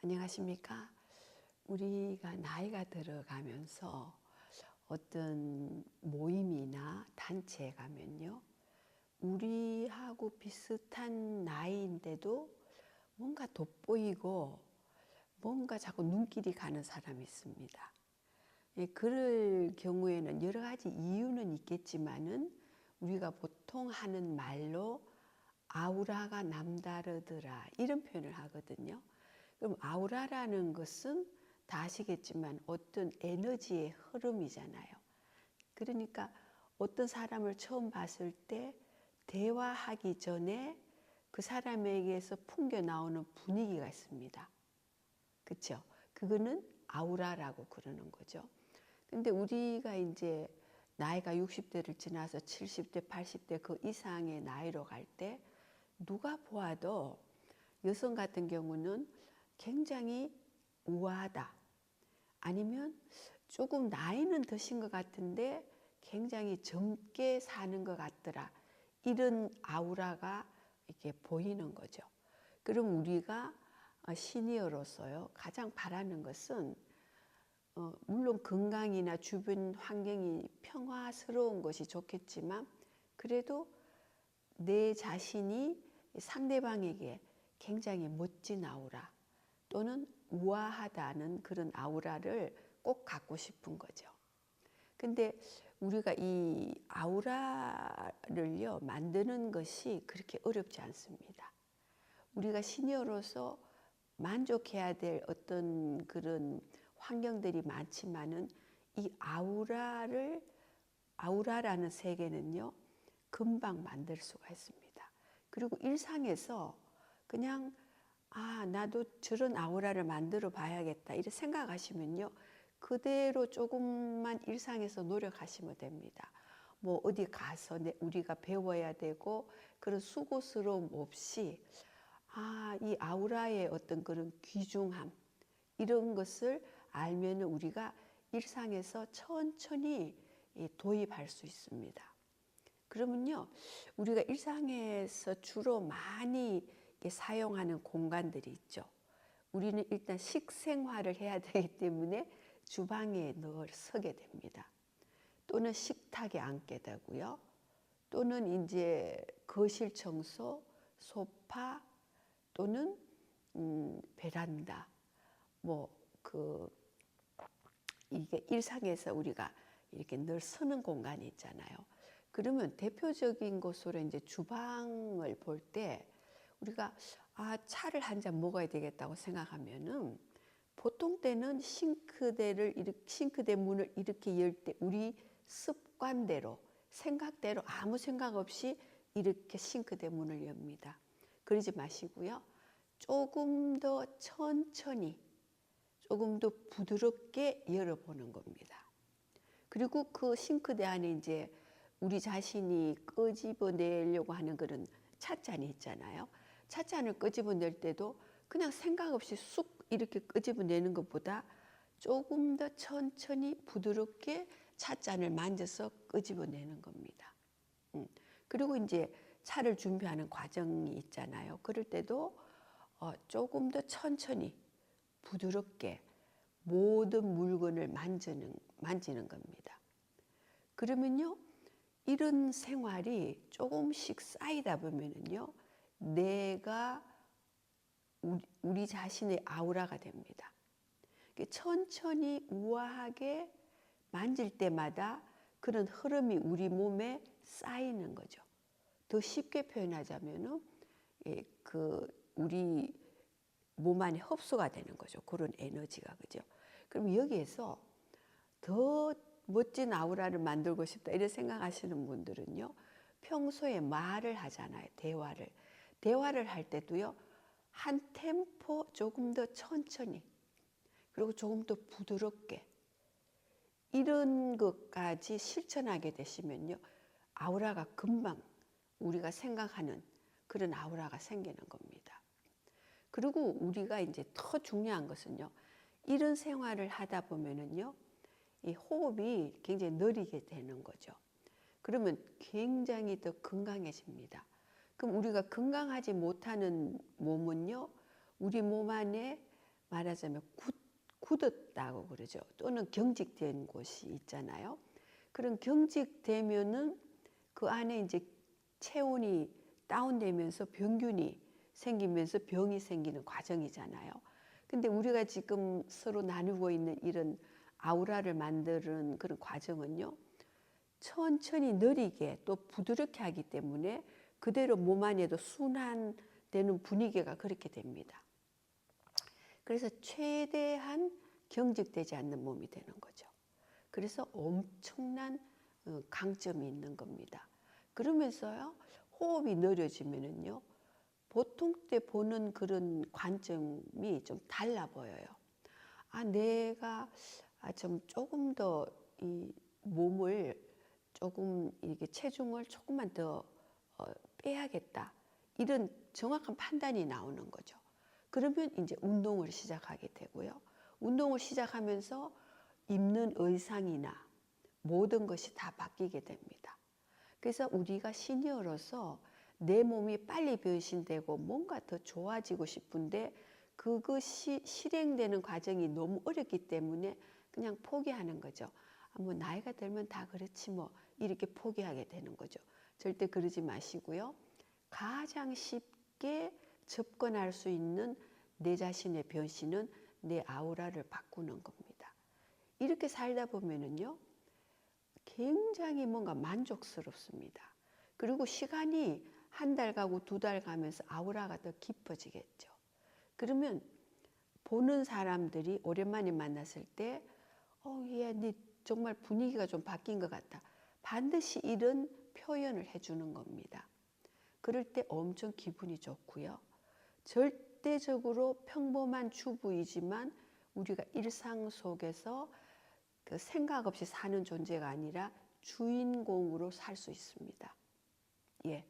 안녕하십니까? 우리가 나이가 들어가면서 어떤 모임이나 단체에 가면요, 우리하고 비슷한 나이인데도 뭔가 돋보이고 뭔가 자꾸 눈길이 가는 사람이 있습니다. 예, 그럴 경우에는 여러 가지 이유는 있겠지만은 우리가 보통 하는 말로 아우라가 남다르더라 이런 표현을 하거든요. 그럼 아우라라는 것은 다 아시겠지만 어떤 에너지의 흐름이잖아요. 그러니까 어떤 사람을 처음 봤을 때 대화하기 전에 그 사람에게서 풍겨 나오는 분위기가 있습니다. 그렇죠? 그거는 아우라라고 그러는 거죠. 근데 우리가 이제 나이가 60대를 지나서 70대, 80대 그 이상의 나이로 갈 때 누가 보아도 여성 같은 경우는 굉장히 우아하다. 아니면 조금 나이는 드신 것 같은데 굉장히 젊게 사는 것 같더라. 이런 아우라가 이렇게 보이는 거죠. 그럼 우리가 시니어로서요, 가장 바라는 것은 물론 건강이나 주변 환경이 평화스러운 것이 좋겠지만 그래도 내 자신이 상대방에게 굉장히 멋진 아우라 또는 우아하다는 그런 아우라를 꼭 갖고 싶은 거죠. 근데 우리가 이 아우라를요, 만드는 것이 그렇게 어렵지 않습니다. 우리가 시니어로서 만족해야 될 어떤 그런 환경들이 많지만은 이 아우라라는 세계는요, 금방 만들 수가 있습니다. 그리고 일상에서 그냥 나도 저런 아우라를 만들어 봐야겠다 이렇게 생각하시면요, 그대로 조금만 일상에서 노력하시면 됩니다. 뭐 어디 가서 우리가 배워야 되고 그런 수고스러움 없이 이 아우라의 어떤 그런 귀중함 이런 것을 알면 우리가 일상에서 천천히 도입할 수 있습니다. 그러면요, 우리가 일상에서 주로 많이 사용하는 공간들이 있죠. 우리는 일단 식생활을 해야 되기 때문에 주방에 늘 서게 됩니다. 또는 식탁에 앉게 되고요. 또는 이제 거실 청소, 소파 또는 베란다. 이게 일상에서 우리가 이렇게 늘 서는 공간이 있잖아요. 그러면 대표적인 것으로 이제 주방을 볼 때 우리가 차를 한 잔 먹어야 되겠다고 생각하면은 보통 때는 싱크대 문을 이렇게 열 때 우리 습관대로 생각대로 아무 생각 없이 이렇게 싱크대 문을 엽니다. 그러지 마시고요. 조금 더 천천히 조금 더 부드럽게 열어보는 겁니다. 그리고 그 싱크대 안에 이제 우리 자신이 끄집어내려고 하는 그런 찻잔이 있잖아요. 찻잔을 끄집어낼 때도 그냥 생각 없이 쑥 이렇게 끄집어내는 것보다 조금 더 천천히 부드럽게 찻잔을 만져서 끄집어내는 겁니다. 그리고 이제 차를 준비하는 과정이 있잖아요. 그럴 때도 조금 더 천천히 부드럽게 모든 물건을 만지는 겁니다. 그러면요, 이런 생활이 조금씩 쌓이다 보면은요, 내가 우리 자신의 아우라가 됩니다. 천천히 우아하게 만질 때마다 그런 흐름이 우리 몸에 쌓이는 거죠. 더 쉽게 표현하자면은 우리 몸 안에 흡수가 되는 거죠. 그런 에너지가, 그죠? 그럼 여기에서 더 멋진 아우라를 만들고 싶다 이렇게 생각하시는 분들은요, 평소에 말을 하잖아요. 대화를 할 때도요, 한 템포 조금 더 천천히 그리고 조금 더 부드럽게 이런 것까지 실천하게 되시면요, 아우라가 금방 우리가 생각하는 그런 아우라가 생기는 겁니다. 그리고 우리가 이제 더 중요한 것은요, 이런 생활을 하다 보면은요, 이 호흡이 굉장히 느리게 되는 거죠. 그러면 굉장히 더 건강해집니다. 그럼 우리가 건강하지 못하는 몸은요, 우리 몸 안에 말하자면 굳었다고 그러죠. 또는 경직된 곳이 있잖아요. 그런 경직되면은 그 안에 이제 체온이 다운되면서 병균이 생기면서 병이 생기는 과정이잖아요. 근데 우리가 지금 서로 나누고 있는 이런 아우라를 만드는 그런 과정은요, 천천히 느리게 또 부드럽게 하기 때문에 그대로 몸 안에도 순환되는 분위기가 그렇게 됩니다. 그래서 최대한 경직되지 않는 몸이 되는 거죠. 그래서 엄청난 강점이 있는 겁니다. 그러면서요, 호흡이 느려지면은요, 보통 때 보는 그런 관점이 좀 달라 보여요. 아, 내가 좀 조금 더 이 몸을 조금 이렇게 체중을 조금만 더 빼야겠다. 이런 정확한 판단이 나오는 거죠. 그러면 이제 운동을 시작하게 되고요. 운동을 시작하면서 입는 의상이나 모든 것이 다 바뀌게 됩니다. 그래서 우리가 시니어로서 내 몸이 빨리 변신되고 뭔가 더 좋아지고 싶은데 그것이 실행되는 과정이 너무 어렵기 때문에 그냥 포기하는 거죠. 뭐 나이가 들면 다 그렇지 뭐 이렇게 포기하게 되는 거죠. 절대 그러지 마시고요. 가장 쉽게 접근할 수 있는 내 자신의 변신은 내 아우라를 바꾸는 겁니다. 이렇게 살다 보면은요, 굉장히 뭔가 만족스럽습니다. 그리고 시간이 한 달 가고 두 달 가면서 아우라가 더 깊어지겠죠. 그러면 보는 사람들이 오랜만에 만났을 때, 얘, 네 정말 분위기가 좀 바뀐 것 같다. 반드시 이런 표현을 해주는 겁니다. 그럴 때 엄청 기분이 좋고요. 절대적으로 평범한 주부이지만 우리가 일상 속에서 그 생각 없이 사는 존재가 아니라 주인공으로 살 수 있습니다. 예.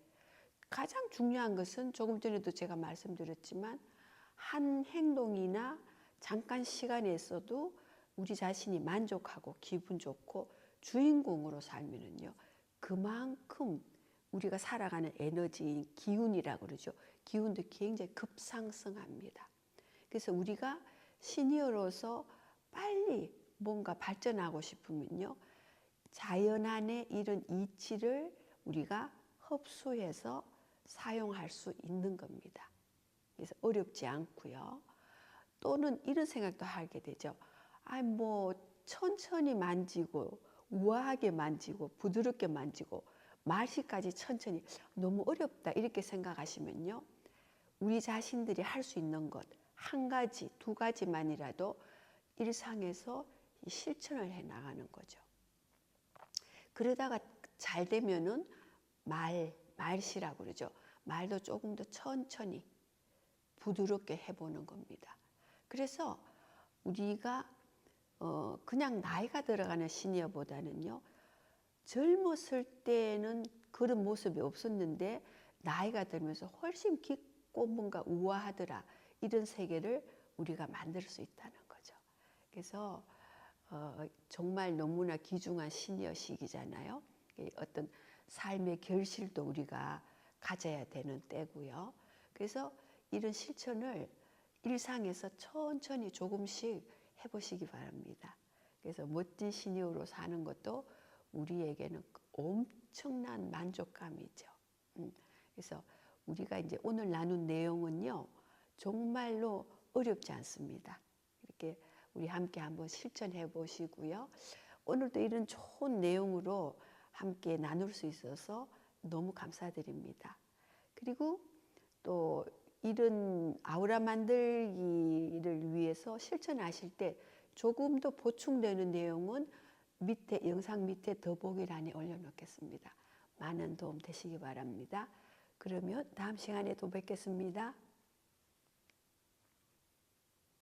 가장 중요한 것은 조금 전에도 제가 말씀드렸지만 한 행동이나 잠깐 시간에서도 우리 자신이 만족하고 기분 좋고 주인공으로 살면은요, 그만큼 우리가 살아가는 에너지, 기운이라고 그러죠. 기운도 굉장히 급상승합니다. 그래서 우리가 시니어로서 빨리 뭔가 발전하고 싶으면요, 자연 안에 이런 이치를 우리가 흡수해서 사용할 수 있는 겁니다. 그래서 어렵지 않고요. 또는 이런 생각도 하게 되죠. 뭐 천천히 만지고 우아하게 만지고 부드럽게 만지고 말씨까지 천천히 너무 어렵다 이렇게 생각하시면요, 우리 자신들이 할 수 있는 것 한 가지, 두 가지만이라도 일상에서 실천을 해 나가는 거죠. 그러다가 잘 되면은 말씨라고 그러죠. 말도 조금 더 천천히 부드럽게 해보는 겁니다. 그래서 우리가 그냥 나이가 들어가는 시니어보다는요, 젊었을 때는 그런 모습이 없었는데 나이가 들면서 훨씬 깊고 뭔가 우아하더라, 이런 세계를 우리가 만들 수 있다는 거죠. 그래서 정말 너무나 귀중한 시니어 시기잖아요. 어떤 삶의 결실도 우리가 가져야 되는 때고요. 그래서 이런 실천을 일상에서 천천히 조금씩 해보시기 바랍니다. 그래서 멋진 시니어로 사는 것도 우리에게는 엄청난 만족감이죠. 그래서 우리가 이제 오늘 나눈 내용은요, 정말로 어렵지 않습니다. 이렇게 우리 함께 한번 실천해 보시고요. 오늘도 이런 좋은 내용으로 함께 나눌 수 있어서 너무 감사드립니다. 그리고 또 이런 아우라 만들기를 위해서 실천하실 때 조금 더 보충되는 내용은 밑에 영상 밑에 더보기란에 올려놓겠습니다. 많은 도움 되시기 바랍니다. 그러면 다음 시간에 또 뵙겠습니다.